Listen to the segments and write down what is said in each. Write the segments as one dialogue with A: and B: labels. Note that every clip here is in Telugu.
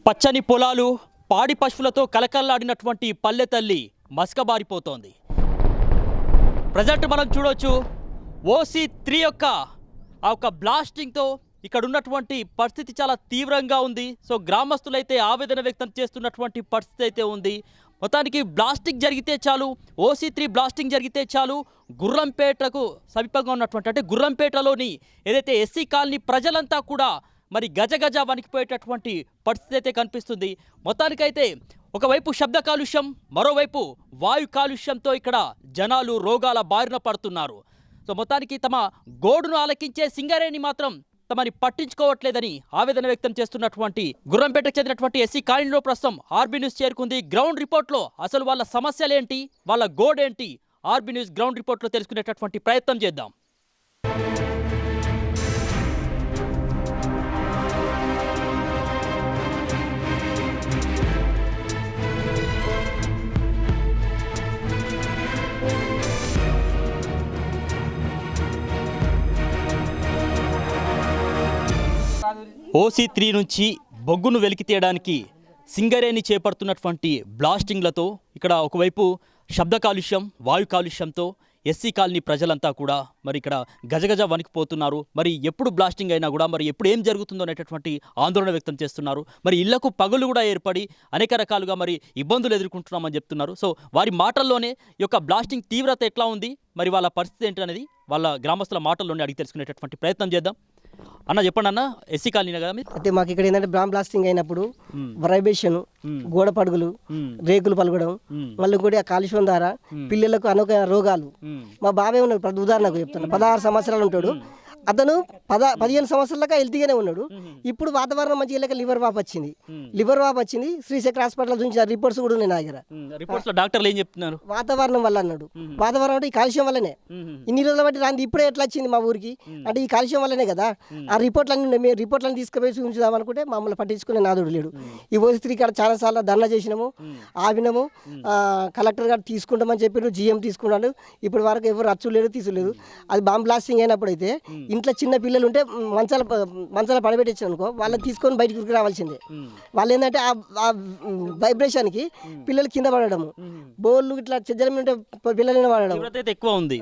A: పచ్చని పొలాలు పాడి పశువులతో కలకల్లాడినటువంటి పల్లె తల్లి మసకబారిపోతోంది. ప్రజెంట్ మనం చూడొచ్చు OC3 యొక్క బ్లాస్టింగ్తో ఇక్కడ ఉన్నటువంటి పరిస్థితి చాలా తీవ్రంగా ఉంది. సో గ్రామస్తులైతే ఆవేదన వ్యక్తం చేస్తున్నటువంటి పరిస్థితి అయితే ఉంది. మొత్తానికి బ్లాస్టింగ్ జరిగితే చాలు, OC3 బ్లాస్టింగ్ జరిగితే చాలు, గుర్రంపేటకు సమీపంగా ఉన్నటువంటి అంటే గుర్రంపేటలోని ఏదైతే ఎస్సీ కాలనీ ప్రజలంతా కూడా మరి గజగజ వణికిపోయేటటువంటి పరిస్థితి అయితే కనిపిస్తుంది. మొత్తానికైతే ఒకవైపు శబ్ద కాలుష్యం, మరోవైపు వాయు కాలుష్యంతో ఇక్కడ జనాలు రోగాల బారిన పడుతున్నారు. సో మొత్తానికి తమ గోడును ఆలకించే సింగరేణి మాత్రం తమని పట్టించుకోవట్లేదని ఆవేదన వ్యక్తం చేస్తున్నటువంటి గుర్రంపేటకు చెందినటువంటి ఎస్సీ కాలనీలో ప్రస్తుతం ఆర్బీ న్యూస్ చేరుకుంది. గ్రౌండ్ రిపోర్ట్లో అసలు వాళ్ళ సమస్యలేంటి, వాళ్ళ గోడేంటి, ఆర్బీ న్యూస్ గ్రౌండ్ రిపోర్ట్లో తెలుసుకునేటటువంటి ప్రయత్నం చేద్దాం. OC3 నుంచి బొగ్గును వెలికి తీయడానికి సింగరేణి చేపడుతున్నటువంటి బ్లాస్టింగ్లతో ఇక్కడ ఒకవైపు శబ్ద కాలుష్యం, వాయు కాలుష్యంతో ఎస్సీ కాలనీ ప్రజలంతా కూడా మరి ఇక్కడ గజగజ వణికిపోతున్నారు. మరి ఎప్పుడు బ్లాస్టింగ్ అయినా కూడా మరి ఎప్పుడు ఏం జరుగుతుందో అనేటటువంటి ఆందోళన వ్యక్తం చేస్తున్నారు. మరి ఇళ్లకు పగులు కూడా ఏర్పడి అనేక రకాలుగా మరి ఇబ్బందులు ఎదుర్కొంటున్నామని చెప్తున్నారు. సో వారి మాటల్లోనే ఈ యొక్క బ్లాస్టింగ్ తీవ్రత ఎట్లా ఉంది, మరి వాళ్ళ పరిస్థితి ఏంటి అనేది వాళ్ళ గ్రామస్తుల మాటల్లోనే అడిగి తెలుసుకునేటటువంటి ప్రయత్నం చేద్దాం. అన్న చెప్పండి అన్న, ఎస్సీ కాలనీ కదా మీరు?
B: అయితే మాకు ఇక్కడ ఏంటంటే బాంబ్ బ్లాస్టింగ్ అయినప్పుడు వైబ్రేషన్, గోడ పడుగులు, రేకులు పలగడం, మళ్ళీ ఇంకోటి ఆ కాలుష్యం ద్వారా పిల్లలకు అనేక రోగాలు. మా బాబాయ్ ఉన్నాడు, ఉదాహరణకు చెప్తాను, 16 సంవత్సరాలు ఉంటాడు. అతను 15 సంవత్సరాలుగా హెల్తీగానే ఉన్నాడు. ఇప్పుడు వాతావరణం మంచిగా లేక లివర్ వాప్ వచ్చింది. శ్రీశక్తి హాస్పిటల్ చూసిన రిపోర్ట్స్ కూడా ఉన్నాయి నా దగ్గర.
A: రిపోర్ట్స్ లో డాక్టర్లు ఏం చెప్తున్నారు?
B: వాతావరణం వల్ల అన్నాడు. వాతావరణం అంటే ఈ కాలుష్యం వల్లనే ఇన్ని రోజుల బట్టి రాంది ఇప్పుడే ఎట్లా వచ్చింది మా ఊరికి అంటే ఈ కాలుష్యం వల్లనే కదా. ఆ రిపోర్ట్లన్నీ ఉన్నాయి. మేము రిపోర్ట్లను తీసుకుపోయి చూపించుదాం అనుకుంటే మమ్మల్ని పట్టించుకునే నాదుడు లేడు. ఈ OC3 కాడ చాలా సార్లు ధర్నా చేసినాము, ఆవినాము. కలెక్టర్ గారు తీసుకుంటామని చెప్పారు, GM తీసుకున్నాడు. ఇప్పటి వరకు ఎవరు అచ్చులేదు, తీసులేదు. అది బాంబ్ బ్లాస్టింగ్ అయినప్పుడు అయితే ఇంట్లో చిన్న పిల్లలు ఉంటే మంచాల పడబెట్టించారు అనుకో, వాళ్ళని తీసుకొని బయటకు రావాల్సిందే. వాళ్ళు ఏంటంటే ఆ వైబ్రేషన్కి పిల్లలు కింద పడడము, బోర్లు ఇట్లా చెజ్జల ఉంటే పిల్లలు పడడం
A: ఎక్కువ ఉంది.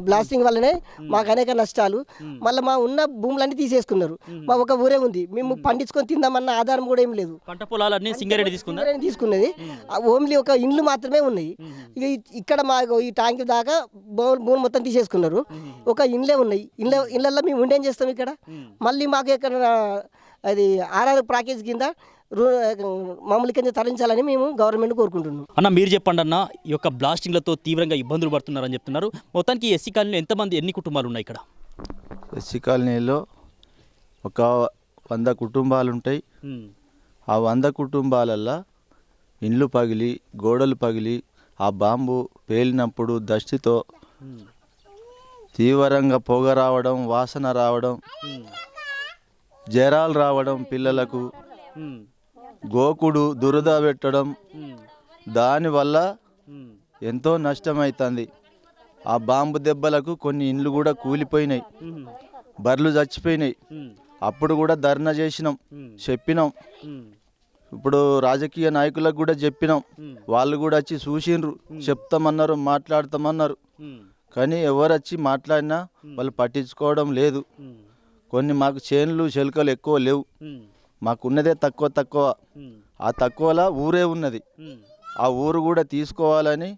B: బ్లాస్టింగ్ వల్లనే మాకు అనేక నష్టాలు. మళ్ళీ మా ఉన్న భూములన్నీ తీసేసుకున్నారు. మా ఒక ఊరే ఉంది, మేము పండించుకొని తిందామన్న ఆధారం కూడా ఏం లేదు.
A: పంట పొలాలన్నీ సింగరేణి
B: తీసుకున్నది. ఓన్లీ ఒక ఇండ్లు మాత్రమే ఉన్నాయి. ఇక ఇక్కడ మా ఈ ట్యాంక్ దాకా భూమి మొత్తం తీసేసుకున్నారు. ఒక ఇండ్లే ఉన్నాయి. ఇళ్ళల్లో మేము ఉండేం చేస్తాం ఇక్కడ. మళ్ళీ మాకు ఇక్కడ అది RR ప్యాకేజ్ కింద మామూలు కింద తరలించాలని మేము గవర్నమెంట్ కోరుకుంటున్నాం.
A: అన్న మీరు చెప్పండి అన్న, ఈ యొక్క బ్లాస్టింగ్లతో తీవ్రంగా ఇబ్బందులు పడుతున్నారని చెప్తున్నారు. మొత్తానికి ఎస్సీ కాలనీలో ఎంతమంది, ఎన్ని కుటుంబాలు ఉన్నాయి ఇక్కడ?
C: ఎస్సీ కాలనీలో ఒక 100 కుటుంబాలు ఉంటాయి. ఆ 100 కుటుంబాలల్లో ఇండ్లు పగిలి, గోడలు పగిలి, ఆ బాంబు పేలినప్పుడు దష్టితో తీవ్రంగా పొగ రావడం, వాసన రావడం, జ్వరాలు రావడం, పిల్లలకు గోకుడు దురద పెట్టడం, దానివల్ల ఎంతో నష్టమవుతుంది. ఆ బాంబు దెబ్బలకు కొన్ని ఇండ్లు కూడా కూలిపోయినాయి, బర్రెలు చచ్చిపోయినాయి. అప్పుడు కూడా ధర్నా చేసినాం, చెప్పినాం. ఇప్పుడు రాజకీయ నాయకులకు కూడా చెప్పినాం, వాళ్ళు కూడా వచ్చి చూసిండ్రు, చెప్తామన్నారు, మాట్లాడతామన్నారు. కానీ ఎవరు వచ్చి మాట్లాడినా వాళ్ళు పట్టించుకోవడం లేదు. కొన్ని మాకు చేనులు చెలుకలు ఎక్కువ లేవు, మాకున్నదే తక్కువ. ఆ తక్కువలా ఊరే ఉన్నది. ఆ ఊరు కూడా తీసుకోవాలని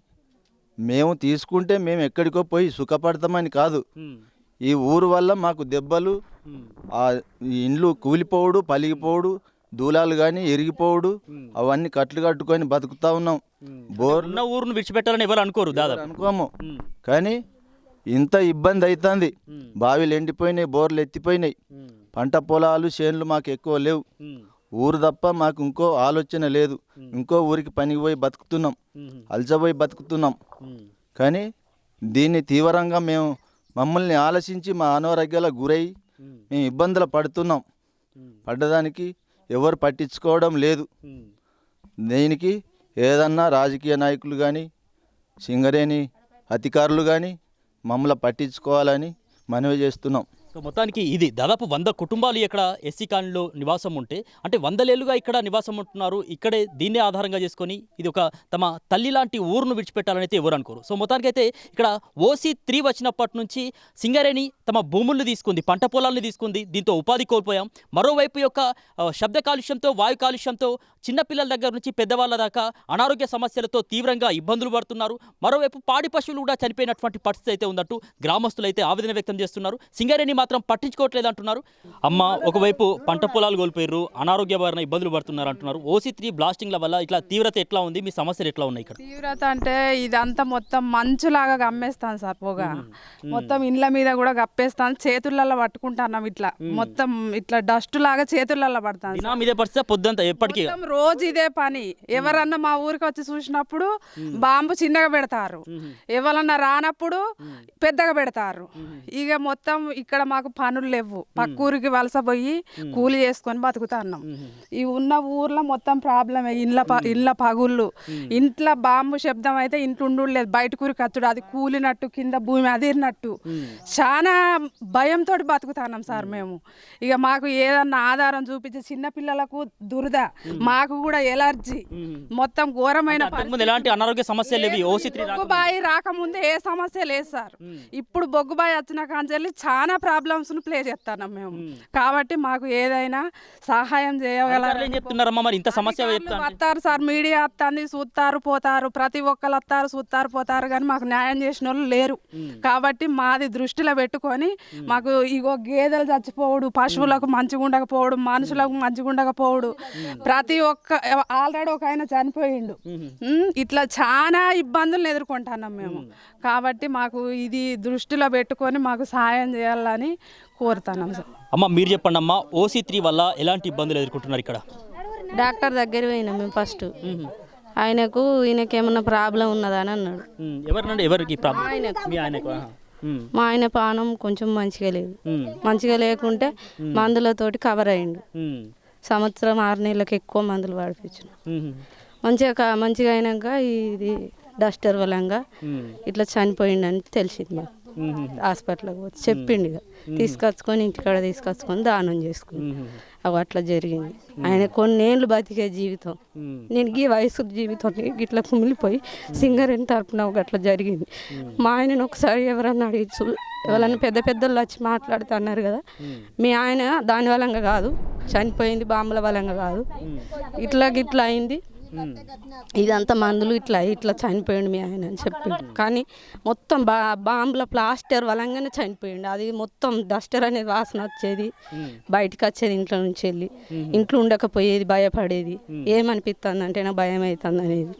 C: మేము తీసుకుంటే మేము ఎక్కడికో పోయి సుఖపడతామని కాదు. ఈ ఊరు వల్ల మాకు దెబ్బలు, ఆ ఇండ్లు కూలిపోవుడు, పలిగిపోవుడు, దూలాలు కానీ ఎరిగిపోవుడు, అవన్నీ కట్లు కట్టుకొని బతుకుతా ఉన్నాం.
A: బోర్ల ఊరును విడిచిపెట్టాలని ఎవరు అనుకోరు, దాదాపు
C: అనుకోము. కానీ ఇంత ఇబ్బంది అవుతుంది. బావిలు ఎండిపోయినాయి, బోర్లు ఎత్తిపోయినాయి. పంట పొలాలు, చేనులు మాకు ఎక్కువ లేవు. ఊరు తప్ప మాకు ఇంకో ఆలోచన లేదు. ఇంకో ఊరికి పనికి పోయి బతుకుతున్నాం, అలసపోయి బతుకుతున్నాం. కానీ దీన్ని తీవ్రంగా మమ్మల్ని ఆలోచించి మా అనారోగ్యాలకు గురై మేము ఇబ్బందులు పడుతున్నాం. పడ్డదానికి ఎవరు పట్టించుకోవడం లేదు. దీనికి ఏదన్నా రాజకీయ నాయకులు కానీ, సింగరేణి అధికారులు కానీ మమ్మల్ని పట్టించుకోవాలని మనవి చేస్తున్నాం.
A: సో మొత్తానికి ఇది దాదాపు 100 కుటుంబాలు ఇక్కడ ఎస్సీ కాలనీలో నివాసం ఉంటే అంటే 100 ఏళ్ళుగా ఇక్కడ నివాసం ఉంటున్నారు. ఇక్కడే దీన్నే ఆధారంగా చేసుకొని ఇది ఒక తమ తల్లి లాంటి ఊరును విడిచిపెట్టాలని అయితే ఎవరు అనుకోరు. సో మొత్తానికి అయితే ఇక్కడ OC3 వచ్చినప్పటి నుంచి సింగరేణి తమ భూములను తీసుకుంది, పంట పొలాలను తీసుకుంది. దీంతో ఉపాధి కోల్పోయాం. మరోవైపు యొక్క శబ్ద కాలుష్యంతో, వాయు కాలుష్యంతో చిన్నపిల్లల దగ్గర నుంచి పెద్దవాళ్ళ దాకా అనారోగ్య సమస్యలతో తీవ్రంగా ఇబ్బందులు పడుతున్నారు. మరోవైపు పాడి పశువులు కూడా చనిపోయినటువంటి పరిస్థితి అయితే ఉందంటూ గ్రామస్తులు అయితే ఆవేదన వ్యక్తం చేస్తున్నారు. సింగరేణి మాత్రం పట్టించుకోవట్లేదు అంటున్నారు. అమ్మ ఒకవైపు పంట పొలాలు కోల్పోయారు, అనారోగ్య బారిన ఇబ్బందులు పడుతున్నారు అంటున్నారు. OC3 బ్లాస్టింగ్ల వల్ల ఇట్లా తీవ్రత ఎట్లా ఉంది, మీ సమస్యలు ఎట్లా ఉన్నాయి ఇక్కడ?
D: తీవ్రత అంటే ఇదంతా మొత్తం మంచులాగా గమ్మేస్తాను సార్, పొగ మొత్తం ఇండ్ల మీద కూడా గప్పేస్తాను, చేతులలో పట్టుకుంటున్నాం, ఇట్లా మొత్తం ఇట్లా డస్ట్ లాగా చేతులలో పడతాను.
A: ఇదే పరిస్థితి పొద్దుంతా ఎప్పటికీ
D: రోజు ఇదే పని. ఎవరన్నా మా ఊరికి వచ్చి చూసినప్పుడు బాంబు చిన్నగా పెడతారు, ఎవరన్నా రానప్పుడు పెద్దగా పెడతారు. ఇక మొత్తం ఇక్కడ మాకు పనులు లేవు, పక్క ఊరికి వలస పోయి కూలి చేసుకొని బతుకుతున్నాం. ఈ ఉన్న ఊర్లో మొత్తం ప్రాబ్లమే, ఇండ్ల పగుళ్ళు, ఇంట్లో బాంబు శబ్దం అయితే ఇంట్లో ఉండలేదు, బయట కూరికి వచ్చుడు, అది కూలినట్టు కింద భూమి అదిరినట్టు చాలా భయంతో బతుకుతున్నాం సార్ మేము. ఇక మాకు ఏదన్నా ఆధారం చూపించి, చిన్నపిల్లలకు దురద, మాకు కూడా ఎలర్జీ, మొత్తం ఘోరమైన
A: ఎలాంటి అనారోగ్య సమస్యలు
D: బొగ్గుబాయి రాకముందే ఏ సమస్య లేదు సార్. ఇప్పుడు బొగ్గుబాయి వచ్చిన కాంచెల్లి చాలా ప్రాబ్లమ్స్ ప్లే చేస్తున్నాం మేము. కాబట్టి మాకు ఏదైనా సహాయం వస్తారు సార్, మీడియా వస్తుంది, చూస్తారు పోతారు, ప్రతి ఒక్కరు వస్తారు చూస్తారు పోతారు, కానీ మాకు న్యాయం చేసిన వాళ్ళు లేరు. కాబట్టి మాది దృష్టిలో పెట్టుకొని మాకు ఇగో గేదెలు చచ్చిపోవడు, పశువులకు మంచిగా ఉండకపోవడు, మనుషులకు మంచిగా ఉండకపోవడు, ప్రతి ఒక్క ఆల్రెడీ ఒక ఆయన చనిపోయిండు, ఇట్లా చాలా ఇబ్బందులను ఎదుర్కొంటున్నాం మేము. కాబట్టి మాకు ఇది దృష్టిలో పెట్టుకొని మాకు సహాయం చేయాలని కోరుతున్నాం సార్.
A: అమ్మ మీరు చెప్పండి అమ్మా, OC3 వల్ల ఎలాంటి ఇబ్బందులు ఎదుర్కొంటున్నారు ఇక్కడ?
E: డాక్టర్ దగ్గర పోయినాం మేము ఫస్ట్. ఈయనకి ఏమన్నా ప్రాబ్లం ఉన్నదా అని అన్నాడు.
A: ఎవరికి
E: మా ఆయన పానం కొంచెం మంచిగా లేదు, మంచిగా లేకుంటే మందులతోటి కవర్ అయ్యిండు. సంవత్సరం 6 నెలలకు ఎక్కువ మందులు వాడిపించిన. మంచిగా అయినాక ఇది డస్టర్ వలంగా ఇట్లా చనిపోయిండని తెలిసింది మాకు. హాస్పిటల్కి పోతే చెప్పిండు, ఇక తీసుకొచ్చుకొని ఇంటికాడ తీసుకొచ్చుకొని దానం చేసుకుని అవి అట్లా జరిగింది. ఆయన కొన్నేళ్ళు బతికే జీవితం, నేను ఈ వయసు జీవితం ఇట్లా కుమిలిపోయి సింగరేణి తరపున అట్లా జరిగింది. మా ఆయనను ఒకసారి ఎవరన్నా అడిగి, ఎవరన్నా పెద్ద పెద్దలు వచ్చి మాట్లాడుతున్నారు కదా, మీ ఆయన దాని వలంగా కాదు చనిపోయింది, బాంబుల వలంగా కాదు, ఇట్లా అయింది, ఇదంతా మందులు ఇట్లా చనిపోయిండు మీ ఆయన అని చెప్పిండు. కానీ మొత్తం బాంబుల ప్లాస్టర్ వలంగానే చనిపోయిండు. అది మొత్తం డస్టర్ అనేది వాసన వచ్చేది, బయటకు వచ్చేది ఇంట్లో నుంచి వెళ్ళి, ఇంట్లో ఉండకపోయేది, భయపడేది. ఏమనిపిస్తుంది అంటే నాకు భయం అవుతుంది అనేది,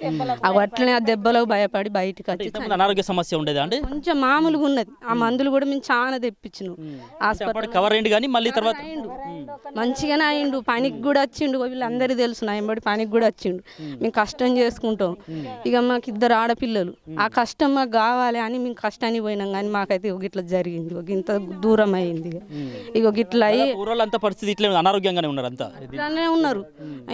E: అవి అట్లనే ఆ దెబ్బలకు భయపడి బయటకు వచ్చి
A: అనారోగ్య సమస్య ఉండేది అంటే
E: కొంచెం మామూలుగా ఉన్నది. ఆ మందులు కూడా మేము చాలా తెప్పించినాం, హాస్పిటల్
A: కవర్ అయ్యిండు, కానీ మళ్ళీ తర్వాత
E: మంచిగానే అయిండు, పనికి కూడా వచ్చిండు, వీళ్ళందరికీ తెలుసు, నా ఎంబడి పనికి కూడా వచ్చిండు. మేము కష్టం చేసుకుంటాం, ఇక మాకు 2 ఆడపిల్లలు, ఆ కష్టం మాకు కావాలి అని మేము కష్టానికి పోయినాం. కానీ మాకైతే ఇట్లా జరిగింది, ఇంత దూరం అయింది. ఇక ఇట్లా అయ్యి
A: పరిస్థితి ఇట్లా అనారోగ్యంగానే ఉన్నారు, అంతా
E: ఇట్లానే ఉన్నారు.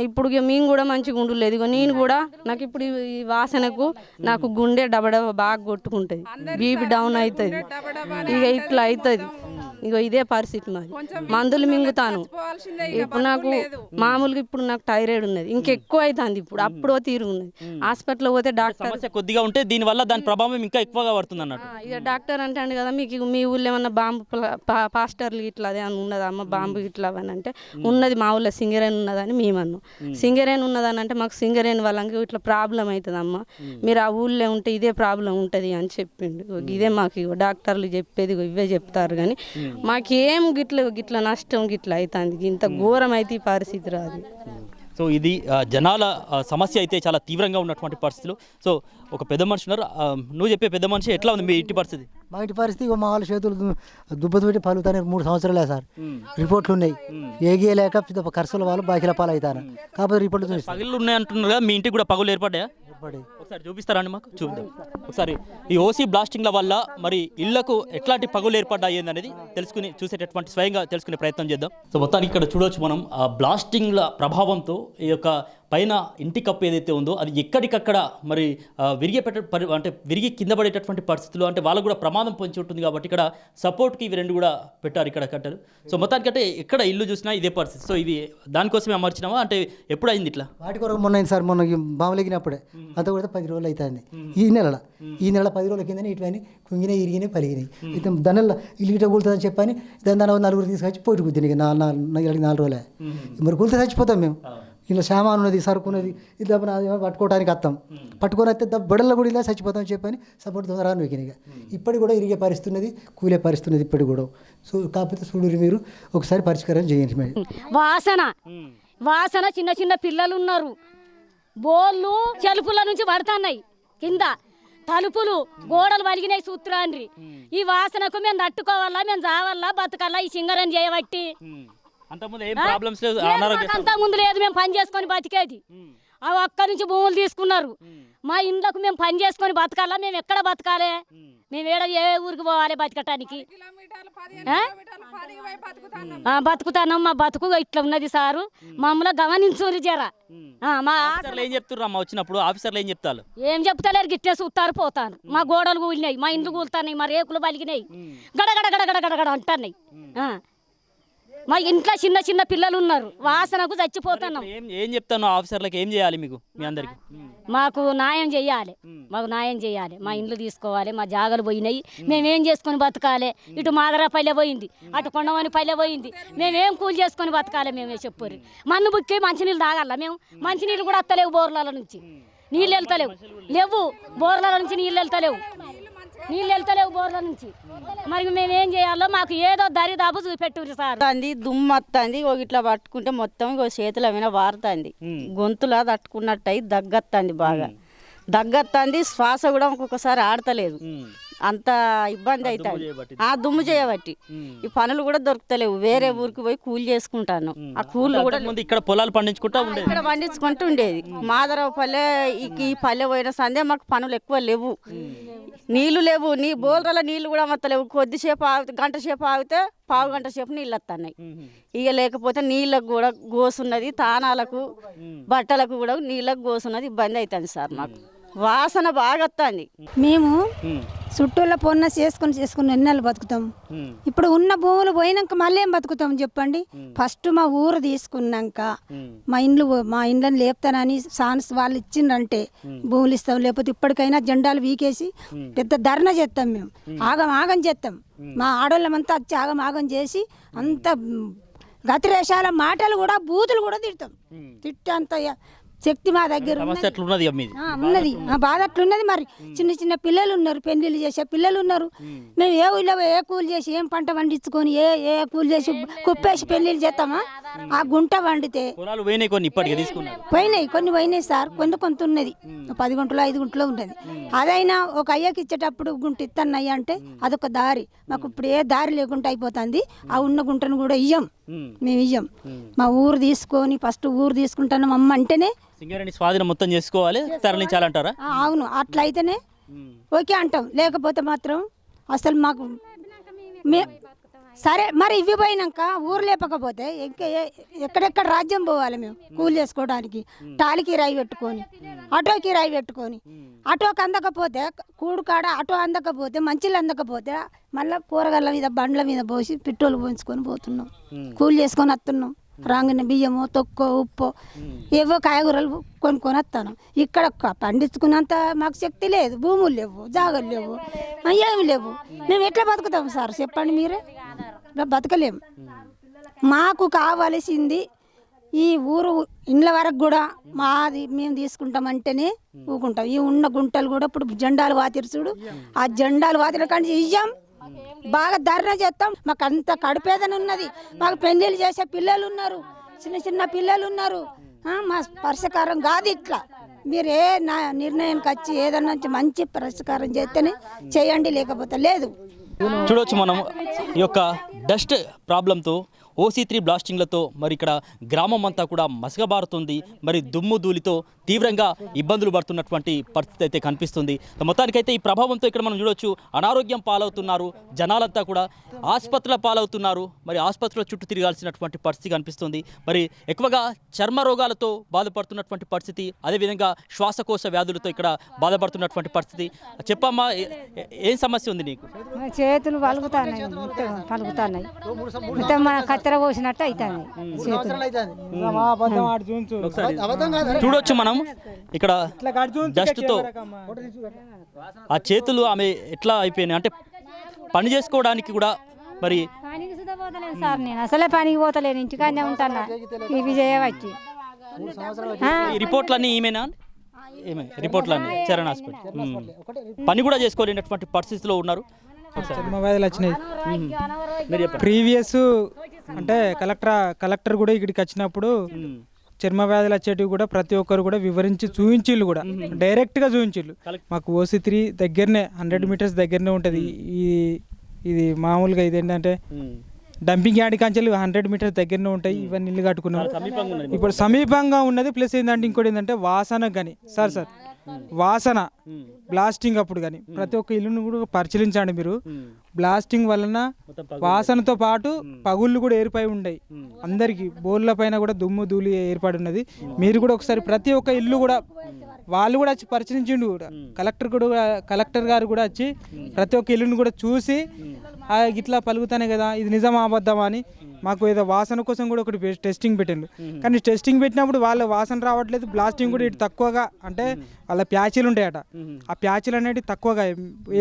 E: ఇప్పుడు ఇక మేము కూడా మంచిగా ఉండలేదు. ఇక నేను కూడా నాకు ఇప్పుడు ఈ వాసనకు నాకు గుండె డబడబ బాగా కొట్టుకుంటుంది, బీపీ డౌన్ అవుతుంది, ఇక ఇట్లా అవుతుంది. ఇక ఇదే పరిస్థితి మాది. మందులు మింగుతాను. ఇప్పుడు నాకు మామూలుగా ఇప్పుడు నాకు థైరాయిడ్ ఉన్నది, ఇంకెక్కువ అవుతుంది. ఇప్పుడు అప్పుడో తీరు ఉన్నది. హాస్పిటల్ పోతే డాక్టర్
A: కొద్దిగా ఉంటే దీని వల్ల దాని ప్రభావం ఇంకా ఎక్కువగా పడుతుంది అన్నట్టు.
E: ఇక డాక్టర్ అంటాడు కదా, మీకు మీ ఊళ్ళో ఏమన్నా బాంబు పాస్టర్లు ఇట్లా అదే అని ఉన్నదా అమ్మ బాంబు ఇట్లా అని అంటే, ఉన్నది మా ఊళ్ళో సింగరేణి ఉన్నదని మేము అన్నాం. సింగరేణి ఉన్నదని అంటే మాకు సింగరేణి వాళ్ళకి ఇట్లా ప్రాబ్లం అవుతుంది అమ్మ, మీరు ఆ ఊళ్ళో ఉంటే ఇదే ప్రాబ్లం ఉంటుంది అని చెప్పిండు. ఇదే మాకు డాక్టర్లు చెప్పేది ఇవే చెప్తారు. కానీ మాకేం గిట్ల నష్టం గిట్లా అవుతుంది, ఇంత ఘోరం అయితే ఈ పరిస్థితి రాదు.
A: సో ఇది జనాల సమస్య అయితే చాలా తీవ్రంగా ఉన్నటువంటి పరిస్థితులు. సో ఒక పెద్ద మనిషి ఉన్నారు, నువ్వు చెప్పే పెద్ద మనిషి ఎట్లా ఉంది మీ ఇంటి పరిస్థితి?
F: మా ఇంటి పరిస్థితి మా వాళ్ళ చేతులు దుబ్బతుపెట్టి పలుగుతానే 3 సంవత్సరాలే సార్. రిపోర్ట్లు ఉన్నాయి, ఏగీయలేక ఖర్చుల వాళ్ళు బాకీల పాలు అవుతాను. కాకపోతే రిపోర్ట్లు
A: పగులు ఉన్నాయి అంటున్నారు కదా, మీ ఇంటికి కూడా పగులు ఏర్పడ్డాయా? ఒకసారి చూపిస్తారండి మాకు చూద్దాం ఒకసారి ఈ ఓసీ బ్లాస్టింగ్ల వల్ల మరి ఇళ్లకు ఎట్లాంటి పగులు ఏర్పడ్డాయి అనేది చూసేటటువంటి స్వయంగా తెలుసుకునే ప్రయత్నం చేద్దాం. సో మొత్తానికి ఇక్కడ చూడవచ్చు మనం ఆ బ్లాస్టింగ్ల ప్రభావంతో ఈ యొక్క పైన ఇంటి కప్పు ఏదైతే ఉందో అది ఎక్కడికక్కడ మరి విరిగి కింద పడేటటువంటి పరిస్థితులు, అంటే వాళ్ళకు కూడా ప్రమాదం పొంచి ఉంటుంది కాబట్టి ఇక్కడ సపోర్ట్కి ఇవి రెండు కూడా పెట్టారు ఇక్కడ కట్టలు. సో మొత్తానికంటే ఎక్కడ ఇల్లు చూసినా ఇదే పరిస్థితి. సో ఇవి దానికోసమే అమర్చినామా అంటే ఎప్పుడు అయింది ఇట్లా?
F: వాటి కొరకు మొన్న అయింది సార్, మొన్న బాములెగినప్పుడే అంత కూడా 10 రోజులు అవుతుంది. ఈ నెల 10 రోజుల కింద ఇటువన్నీ కుంగినాయి, ఇరిగినాయి, పలిగినాయి. అయితే దానిలో ఇల్లు గిట్ట కూలుతుందని చెప్పని దాని నలుగురు తీసుకొచ్చి పోటీ కుద్దినాయి. 4 రోజులే మరి కూలితే చచ్చిపోతాం మేము. ఇలా సామాన్ ఉన్నది, సరుకు ఉన్నది, ఇది పట్టుకోవడానికి వస్తాం, పట్టుకొని వస్తే బొడల్లో కూడా ఇలా చచ్చిపోతామని చెప్పని సపోర్ట్ తొందరగా నొక్కినాయి. ఇప్పటికి కూడా ఇరిగే పరిస్థితున్నది, కూలే పరిస్థితున్నది ఇప్పటికి కూడా. సో కాకపోతే చూడు మీరు ఒకసారి పరిష్కారం చేయండి. మేడం
G: వాసన చిన్న చిన్న పిల్లలు ఉన్నారు, బోళ్ళు చెలుపుల నుంచి పడుతున్నాయి, కింద తలుపులు గోడలు వలిగినాయి. సూత్రాండ్రి ఈ వాసనకు మేము తట్టుకోవాలా, మేము చావాలా, బతకాలా ఈ సింగరని చేయబట్టి. అంతకుముందు లేదు, మేము పని చేసుకొని బతికేది. అవి అక్కడి నుంచి భూములు తీసుకున్నారు. మా ఇండ్లకు మేము పని చేసుకొని బతకాలా, మేము ఎక్కడ బతకాలి, మేము ఏ ఊరికి పోవాలి బతకటానికి? బతుకుతాను, మా బతుకు ఇట్లా ఉన్నది సారు, మమ్మల్ని గమనించు జరా.
A: ఏం చెప్తున్నారు వచ్చినప్పుడు ఆఫీసర్లు ఏం చెప్తారు?
G: ఏం చెప్తలేరు, గిట్టే చూస్తారు పోతాను. మా గోడలు కూలినాయి, మా ఇండ్లు కూలుతున్నాయి, మా రేకులు పలిగినాయి, గడగడ గడగడ గడగడ అంటున్నాయి. మా ఇంట్లో చిన్న చిన్న పిల్లలు ఉన్నారు, వాసనకు చచ్చిపోతున్నాం.
A: ఏం చెప్తాను ఆఫీసర్లకు? ఏం చేయాలి మీకు, మీ అందరికి?
G: మాకు న్యాయం చేయాలి, మా ఇండ్లు తీసుకోవాలి, మా జాగాలు పోయినాయి, మేమేం చేసుకొని బతకాలి? ఇటు మాదరా పల్లె పోయింది, అటు కొండమని పల్లె పోయింది, మేమేం కూలి చేసుకొని బతకాలి? మేమే చెప్పరు. మన్ను బుక్కి మంచినీళ్ళు తాగాల మేము, మంచినీళ్ళు కూడా వస్తలేవు, బోర్ల నుంచి నీళ్ళు వెళ్తలేవు, బోర్ల నుంచి నీళ్ళు వెళ్తలేవు బోర్ల నుంచి. మరి మేమేం చేయాలో మాకు ఏదో దరిదాపు చూపెట్టుర్రు సార్.
E: దుమ్ము వస్తుంది, ఇట్లా పట్టుకుంటే మొత్తం చేతుల మీద వారుతుంది, గొంతులా తట్టుకున్నట్టు అయి దగ్గత్తుంది, బాగా దగ్గత్తుంది. శ్వాస కూడా ఒక్కొక్కసారి ఆడతలేదు, అంత ఇబ్బంది అవుతుంది. దుమ్ము చేయబట్టి ఈ పనులు కూడా దొరుకుతలేవు, వేరే ఊరికి పోయి కూలి చేసుకుంటాను. ఆ కూలి కూడా
A: ఇక్కడ పొలాలు పండించుకుంటూ
E: ఉండేది. మాదరావు పల్లె ఈ పల్లె పోయిన సందే మాకు పనులు ఎక్కువ లేవు, నీళ్లు లేవు, బోర్ల నీళ్లు కూడా వస్తలేవు. కొద్దిసేపు గంట సేపు ఆగితే పావు గంట సేపు నీళ్ళు వస్తున్నాయి. ఇక లేకపోతే నీళ్ళకు కూడా గోసున్నది, తానాలకు బట్టలకు కూడా నీళ్ళకు గోసున్నది, ఇబ్బంది అవుతుంది సార్. మాకు వాసన బాగా వస్తుంది.
H: మేము చుట్టూల పొన్న చేసుకుని ఎన్నెళ్ళు బతుకుతాం. ఇప్పుడు ఉన్న భూములు పోయినాక మళ్ళీ ఏం బతుకుతాం చెప్పండి? ఫస్ట్ మా ఊరు తీసుకున్నాక మా ఇండ్లను లేపుతానని సాన్స్ వాళ్ళు ఇచ్చిండ్రంటే భూములు ఇస్తాం, లేకపోతే ఇప్పటికైనా జెండాలు వీకేసి పెద్ద ధర్నా చేస్తాం. మేము ఆగం చేస్తాం, మా ఆడోళ్ళమంతా వచ్చి ఆగం చేసి అంత గతిరేషాల మాటలు కూడా బూతులు కూడా తిట్టేంత శక్తి మా దగ్గర ఉన్నది. బాధ అట్లున్నది. మరి చిన్న చిన్న పిల్లలు ఉన్నారు, పెళ్లిళ్ళు చేసే పిల్లలు ఉన్నారు. మేము ఏ ఊళ్ళో ఏ కూలి చేసి ఏం పంట పండించుకొని ఏ కూలి చేసి కుప్పేసి పెళ్లిళ్ళు చేస్తామా? ఆ గుంట వండితే కొన్ని పోయినాయి సార్, కొంత ఉన్నది, 10 గుంటలో 5 గుంటలో ఉన్నది. అదైనా ఒక అయ్యకి ఇచ్చేటప్పుడు గుంట ఇత్తన్నయ్య అంటే అదొక దారి. మాకు ఇప్పుడు ఏ దారి లేకుండా అయిపోతుంది. ఆ ఉన్న గుంటను కూడా మేము ఇయ్యం. మా ఊరు తీసుకొని ఫస్ట్ ఊరు తీసుకుంటాను అమ్మ అంటేనే
A: స్వాధీనం మొత్తం చేసుకోవాలి, తరలించాలంటారా?
H: అవును, అట్లయితేనే ఓకే అంటాం, లేకపోతే మాత్రం అసలు మాకు సరే. మరి ఇవి పోయినాక ఊరు లేపకపోతే ఇంకా ఎక్కడెక్కడ రాజ్యం పోవాలి మేము కూలి చేసుకోవడానికి? టాలికి రాయి పెట్టుకొని, ఆటోకి రాయి పెట్టుకొని, ఆటోకి అందకపోతే కూడు కాడ ఆటో అందకపోతే మంచిలు అందకపోతే మళ్ళీ కూరగాయల మీద బండ్ల మీద పోసి పెట్రోల్ పోయించుకొని పోతున్నాం, కూలి చేసుకొని వస్తున్నాం. రాగానే బియ్యమో తొక్కో ఉప్పో ఏవో కాయగూరలు కొనుక్కొని వస్తాను. ఇక్కడ పండించుకున్నంత మాకు శక్తి లేదు, భూములు లేవు, జాగలు లేవు, ఏమి లేవు. మేము ఎట్లా బతుకుతాం సార్ చెప్పండి మీరే? బతకలేము. మాకు కావలసింది ఈ ఊరు ఇండ్ల వరకు కూడా మాది మేము తీసుకుంటామంటేనే ఊకుంటాం. ఈ ఉన్న గుంటలు కూడా ఇప్పుడు జెండాలు వాతిరుచుడు, ఆ జెండాలు వాతిర కానీ ఇయ్యం, బాగా ధర్నా చేస్తాం. మాకు అంత కడుపేదని ఉన్నది. మాకు పెళ్లిళ్ళు చేసే పిల్లలు ఉన్నారు, చిన్న పిల్లలు ఉన్నారు. మా పరిష్కారం కాదు ఇట్లా. మీరు ఏ నిర్ణయానికి వచ్చి ఏదన్నా మంచి పరిష్కారం చేస్తేనే చేయండి, లేకపోతే లేదు.
A: చూడవచ్చు మనం ఈ యొక్క డస్ట్ ప్రాబ్లంతో OC3 బ్లాస్టింగ్లతో మరి ఇక్కడ గ్రామం అంతా కూడా మసకబారుతుంది. మరి దుమ్ము ధూళితో తీవ్రంగా ఇబ్బందులు పడుతున్నటువంటి పరిస్థితి అయితే కనిపిస్తుంది. మొత్తానికైతే ఈ ప్రభావంతో ఇక్కడ మనం చూడొచ్చు అనారోగ్యం పాలవుతున్నారు జనాలంతా కూడా, ఆసుపత్రుల పాలవుతున్నారు. మరి ఆసుపత్రుల చుట్టూ తిరగాల్సినటువంటి పరిస్థితి కనిపిస్తుంది. మరి ఎక్కువగా చర్మ రోగాలతో బాధపడుతున్నటువంటి పరిస్థితి, అదేవిధంగా శ్వాసకోశ వ్యాధులతో ఇక్కడ బాధపడుతున్నటువంటి పరిస్థితి. చెప్పమ్మా, ఏం సమస్య ఉంది నీకు?
I: చేతులు పలుకుతున్నాయి, పలుకుతున్నాయి, మొత్తం మన కత్తెర పోసినట్టు అవుతాయి
A: చూడొచ్చు మనం ఇక్కడ డస్ట్తో ఆ చేతులు ఆమె ఎట్లా అయిపోయినాయి అంటే పని చేసుకోవడానికి కూడా. మరి
I: పనికి సుధా పోతలేను సార్, నేను అసలే పనికి పోతలేను, ఇంటికాడనే ఉంటాను. ఇవి చేయవచ్చు
A: ఈ రిపోర్ట్లన్నీ ఈమెనా? రిపోర్ట్లన్నీ చరణ్ హాస్పిటల్ పని కూడా చేసుకోలేనటువంటి పరిస్థితిలో ఉన్నారు.
J: చర్మ వ్యాధులు వచ్చినాయి. ప్రీవియస్ అంటే కలెక్టర్ కూడా ఇక్కడికి వచ్చినప్పుడు చర్మ వ్యాధులు వచ్చేటివి కూడా ప్రతి ఒక్కరు కూడా వివరించి చూపించిళ్ళు, కూడా డైరెక్ట్గా చూపించిళ్ళు. మాకు OC3 దగ్గరనే 100 మీటర్స్ దగ్గరనే ఉంటుంది. ఇది మామూలుగా ఇది ఏంటంటే డంపింగ్ యార్డ్ కాంచెలు 100 మీటర్స్ దగ్గరనే ఉంటాయి. ఇవన్నీ ఇల్లు కట్టుకున్నాం. ఇప్పుడు సమీపంగా ఉన్నది. ప్లస్ ఏంటంటే ఇంకోటి ఏంటంటే వాసన కానీ సార్ వాసన బ్లాస్టింగ్ అప్పుడు కానీ ప్రతి ఒక్క ఇల్లును కూడా పరిశీలించండి మీరు. బ్లాస్టింగ్ వలన వాసనతో పాటు పగుళ్ళు కూడా ఏర్పడి ఉన్నాయి. అందరికీ బోర్ల పైన కూడా దుమ్ము ధూళి ఏర్పడి ఉన్నది. మీరు కూడా ఒకసారి ప్రతి ఒక్క ఇల్లు కూడా వాళ్ళు కూడా వచ్చి పరిశీలించిండు కూడా. కలెక్టర్ గారు కూడా వచ్చి ప్రతి ఒక్క ఇల్లును కూడా చూసి ఇట్లా పలుకుతానే కదా, ఇది నిజమా అబద్ధమా అని మాకు ఏదో వాసన కోసం కూడా ఒకటి టెస్టింగ్ పెట్టిండు. కానీ టెస్టింగ్ పెట్టినప్పుడు వాళ్ళ వాసన రావట్లేదు. బ్లాస్టింగ్ కూడా ఇటు తక్కువగా అంటే వాళ్ళ ప్యాచీలు ఉంటాయట, ఆ ప్యాచీలు అనేవి తక్కువగా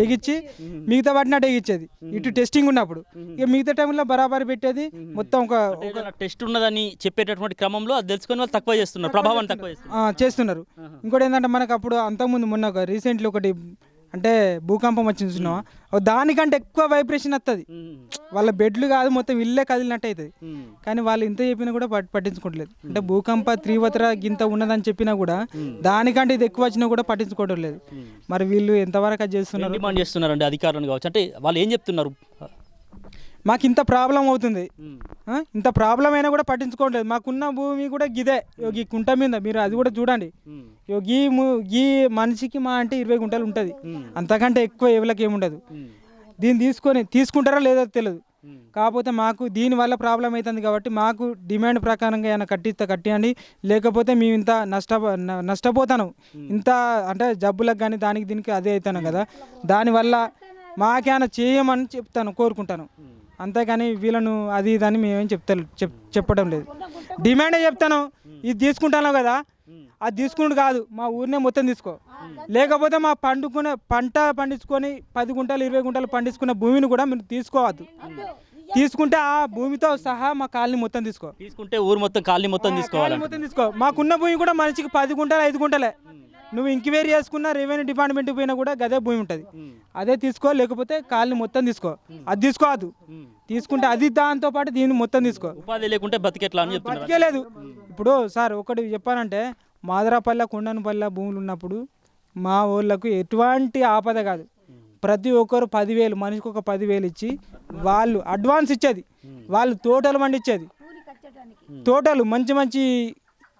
J: ఏగిచ్చి మిగతా వాటిని అటు ఏగిచ్చేది ఇటు టెస్టింగ్ ఉన్నప్పుడు. ఇక మిగతా టైంలో బరాబరి పెట్టేది. మొత్తం ఒక
A: టెస్ట్ ఉన్నదని చెప్పేటటువంటి క్రమంలో అది తెలుసుకొని వాళ్ళు తక్కువ చేస్తున్నారు, ప్రభావం తక్కువ
J: చేస్తున్నారు. ఇంకోటి ఏంటంటే మనకు అప్పుడు అంతకుముందు మొన్న ఒక రీసెంట్లీ ఒకటి అంటే భూకంపం వచ్చింది చూసినావా, దానికంటే ఎక్కువ వైబ్రేషన్ వస్తుంది. వాళ్ళ బెడ్లు కాదు మొత్తం ఇల్లే కదిలినట్టు అవుతుంది. కానీ వాళ్ళు ఇంత చెప్పినా కూడా పట్టించుకోవట్లేదు. అంటే భూకంప తీవ్రత గింత ఉన్నదని చెప్పినా కూడా దానికంటే ఇది ఎక్కువ వచ్చినా కూడా పట్టించుకోవడం లేదు. మరి వీళ్ళు ఎంతవరకు అది చేస్తున్నారు?
A: డిమాండ్ చేస్తున్నారండి అధికారులను కావచ్చు. అంటే వాళ్ళు ఏం చెప్తున్నారు?
J: మాకు ఇంత ప్రాబ్లం అవుతుంది, ఇంత ప్రాబ్లం అయినా కూడా పట్టించుకోవట్లేదు. మాకున్న భూమి కూడా గిదే, ఈ కుంట మీద మీరు అది కూడా చూడండి. ఈ మనిషికి మా అంటే 20 గుంటలు ఉంటుంది, అంతకంటే ఎక్కువ ఎవరికి ఏముండదు. దీన్ని తీసుకుంటారా లేదో తెలియదు. కాకపోతే మాకు దీనివల్ల ప్రాబ్లం అవుతుంది కాబట్టి మాకు డిమాండ్ ప్రకారంగా ఏమైనా కట్టియండి, లేకపోతే మేము ఇంత నష్టపోతాను. ఇంత అంటే జబ్బులకు కానీ దానికి దీనికి అదే అవుతాను కదా, దానివల్ల మాకేమైనా చేయమని కోరుకుంటాను. అంతేకాని వీళ్ళను అది ఇదని మేమేం చెప్పడం లేదు. డిమాండే చెప్తాను, ఇది తీసుకుంటాను కదా, అది తీసుకుని కాదు మా ఊరినే మొత్తం తీసుకో, లేకపోతే మా పంట పండించుకొని 10 గుంటలు 20 గుంటలు పండించుకున్న భూమిని కూడా మీరు తీసుకోవద్దు. తీసుకుంటే ఆ భూమితో సహా మా కాలనీ మొత్తం తీసుకుంటే
A: ఊరు మొత్తం కాలనీ మొత్తం
J: తీసుకో. మాకున్న భూమి కూడా మనిషికి 10 గుంటలు 5 గుంటలే. నువ్వు ఎంక్వైరీ చేసుకున్న రెవెన్యూ డిపార్ట్మెంట్కి పోయినా కూడా గదే భూమి ఉంటుంది, అదే తీసుకో. లేకపోతే కాలనీ మొత్తం తీసుకో, అది తీసుకోవద్దు. తీసుకుంటే అది దాంతో పాటు దీన్ని మొత్తం తీసుకో.
A: ఉపాధి లేకుంటే
J: బతికేలేదు. ఇప్పుడు సార్ ఒకటి చెప్పానంటే మాదరాపల్లె కొండనపల్లె భూములు ఉన్నప్పుడు మా ఊళ్ళకు ఎటువంటి ఆపద కాదు. ప్రతి ఒక్కరు 10,000 మనిషికి ఒక 10,000 ఇచ్చి వాళ్ళు అడ్వాన్స్ ఇచ్చేది. వాళ్ళు తోటలు పండించేది, తోటలు మంచి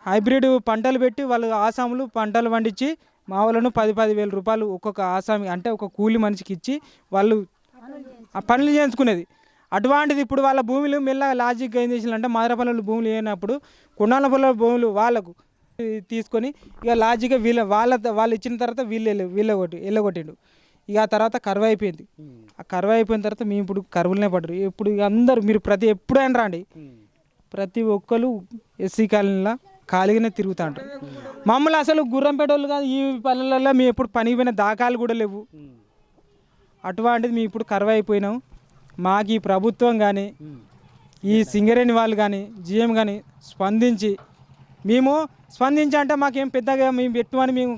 J: హైబ్రిడ్ పంటలు పెట్టి వాళ్ళు ఆసాములు పంటలు పండించి మా వాళ్ళను 10,000 రూపాయలు ఒక్కొక్క ఆసామి అంటే ఒక కూలి మనిషికి ఇచ్చి వాళ్ళు ఆ పనులు చేయించుకునేది. అటువంటిది ఇప్పుడు వాళ్ళ భూములు మెల్లగా లాజిక్గా ఏం చేసిందంటే మాదరపల్లెలు భూములు అయినప్పుడు కొండలపల్లె భూములు వాళ్ళకు తీసుకొని ఇక లాజిక్గా వాళ్ళు ఇచ్చిన తర్వాత వెళ్ళగొట్టిండు. ఇక ఆ తర్వాత కరువు అయిపోయింది. ఆ కరువు అయిపోయిన తర్వాత మేము ఇప్పుడు కరువులనే పడ్డారు. ఇప్పుడు ఇక అందరూ మీరు ఎప్పుడైనా రండి, ప్రతి ఒక్కరు ఎస్సీ కాలనీలో ఖాళీగానే తిరుగుతూ ఉంటారు. మమ్మల్ని అసలు గుర్రంపేట వాళ్ళు కాదు, ఈ పల్లెలలో మేము ఎప్పుడు పనికి పోయిన దాఖలు కూడా లేవు. అటువంటిది మేము ఇప్పుడు కరువు అయిపోయినాం. మాకు ఈ ప్రభుత్వం కానీ ఈ సింగరేణి వాళ్ళు కానీ జిఎం కానీ స్పందించి అంటే మాకేం పెద్దగా మేము పెట్టుమని మేము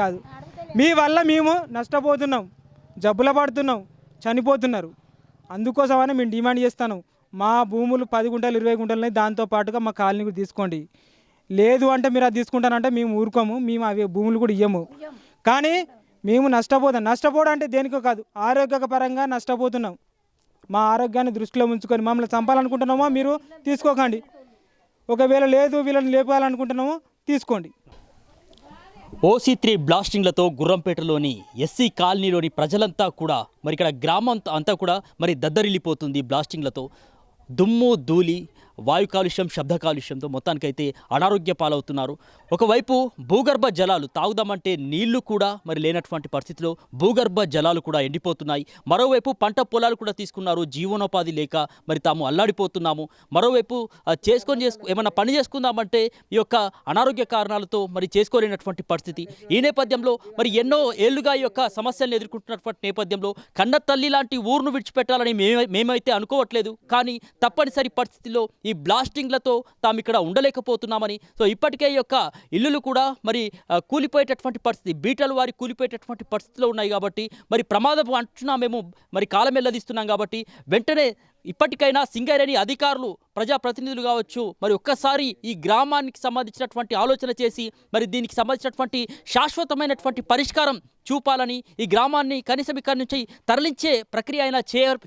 J: కాదు, మీ వల్ల మేము నష్టపోతున్నాం, జబ్బుల పడుతున్నాం, చనిపోతున్నారు. అందుకోసమని మేము డిమాండ్ చేస్తాను, మా భూములు 10 గుంటలు 20 గుంటలని దాంతోపాటుగా మా కాలనీకి తీసుకోండి. లేదు అంటే మీరు అది తీసుకుంటానంటే మేము ఊరుకోము, మేము అవి భూములు కూడా ఇవ్వము. కానీ మేము నష్టపోవడం అంటే దేనికో కాదు, ఆరోగ్యపరంగా నష్టపోతున్నాం. మా ఆరోగ్యాన్ని దృష్టిలో ఉంచుకొని మమ్మల్ని చంపాలనుకుంటున్నామో మీరు తీసుకోకండి, ఒకవేళ లేదు వీళ్ళని లేపాలనుకుంటున్నామో తీసుకోండి.
A: OC3 బ్లాస్టింగ్లతో గుర్రంపేటలోని ఎస్సీ కాలనీలోని ప్రజలంతా కూడా మరి ఇక్కడ గ్రామం అంతా కూడా మరి దద్దరిల్లిపోతుంది. బ్లాస్టింగ్లతో దుమ్ము ధూళి వాయు కాలుష్యం శబ్ద కాలుష్యంతో మొత్తానికైతే అనారోగ్య పాలవుతున్నారు. ఒకవైపు భూగర్భ జలాలు తాగుదామంటే నీళ్లు కూడా మరి లేనటువంటి పరిస్థితిలో భూగర్భ జలాలు కూడా ఎండిపోతున్నాయి. మరోవైపు పంట పొలాలు కూడా తీసుకున్నారు, జీవనోపాధి లేక మరి తాము అల్లాడిపోతున్నాము. మరోవైపు ఏమన్నా పని చేసుకుందామంటే ఈ యొక్క అనారోగ్య కారణాలతో మరి చేసుకోలేనటువంటి పరిస్థితి. ఈ నేపథ్యంలో మరి ఎన్నో ఏళ్లుగా ఈ యొక్క సమస్యలను ఎదుర్కొంటున్నటువంటి నేపథ్యంలో కన్న తల్లి లాంటి ఊరును విడిచిపెట్టాలని మేమైతే అనుకోవట్లేదు. కానీ తప్పనిసరి పరిస్థితిలో ఈ బ్లాస్టింగ్లతో తాము ఇక్కడ ఉండలేకపోతున్నామని, సో ఇప్పటికే ఈ యొక్క ఇల్లులు కూడా మరి కూలిపోయేటటువంటి పరిస్థితి, బీటలు వారి కూలిపోయేటటువంటి పరిస్థితిలో ఉన్నాయి. కాబట్టి మరి ప్రమాదం అంటున్నా మేము మరి కాలం వెల్లదీస్తున్నాం. కాబట్టి వెంటనే ఇప్పటికైనా సింగరేణి అధికారులు ప్రజాప్రతినిధులు కావచ్చు మరి ఒక్కసారి ఈ గ్రామానికి సంబంధించినటువంటి ఆలోచన చేసి మరి దీనికి సంబంధించినటువంటి శాశ్వతమైనటువంటి పరిష్కారం చూపాలని, ఈ గ్రామాన్ని కనీసం ఇక్కడి నుంచి తరలించే ప్రక్రియ అయినా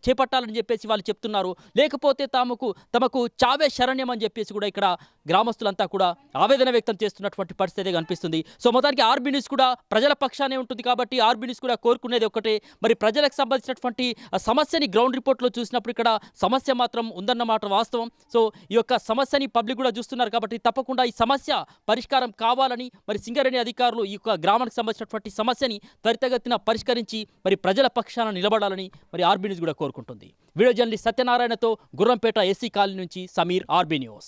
A: చేపట్టాలని చెప్పేసి వాళ్ళు చెప్తున్నారు. లేకపోతే తమకు చావే శరణ్యం అని చెప్పేసి కూడా ఇక్కడ గ్రామస్తులంతా కూడా ఆవేదన వ్యక్తం చేస్తున్నటువంటి పరిస్థితి కనిపిస్తుంది. సో మొత్తానికి ఆర్బీ న్యూస్ కూడా ప్రజల పక్షానే ఉంటుంది. కాబట్టి ఆర్బీ న్యూస్ కూడా కోరుకునేది ఒకటే, మరి ప్రజలకు సంబంధించినటువంటి సమస్యని గ్రౌండ్ రిపోర్ట్లో చూసినప్పుడు ఇక్కడ సమస్య మాత్రం ఉందన్నమాట వాస్తవం. సో ఈ యొక్క సమస్యని పబ్లిక్ కూడా చూస్తున్నారు. కాబట్టి తప్పకుండా ఈ సమస్య పరిష్కారం కావాలని మరి సింగరేణి అధికారులు ఈ యొక్క గ్రామానికి సంబంధించినటువంటి సమస్యని త్వరితగతిన పరిష్కరించి మరి ప్రజల పక్షాన నిలబడాలని మరి ఆర్బీ న్యూస్ కూడా కోరుకుంటుంది. వీడియో జర్నలిస్ట్ సత్యనారాయణతో గుర్రంపేట ఎస్సీ కాలనీ నుంచి సమీర్, ఆర్బీ న్యూస్.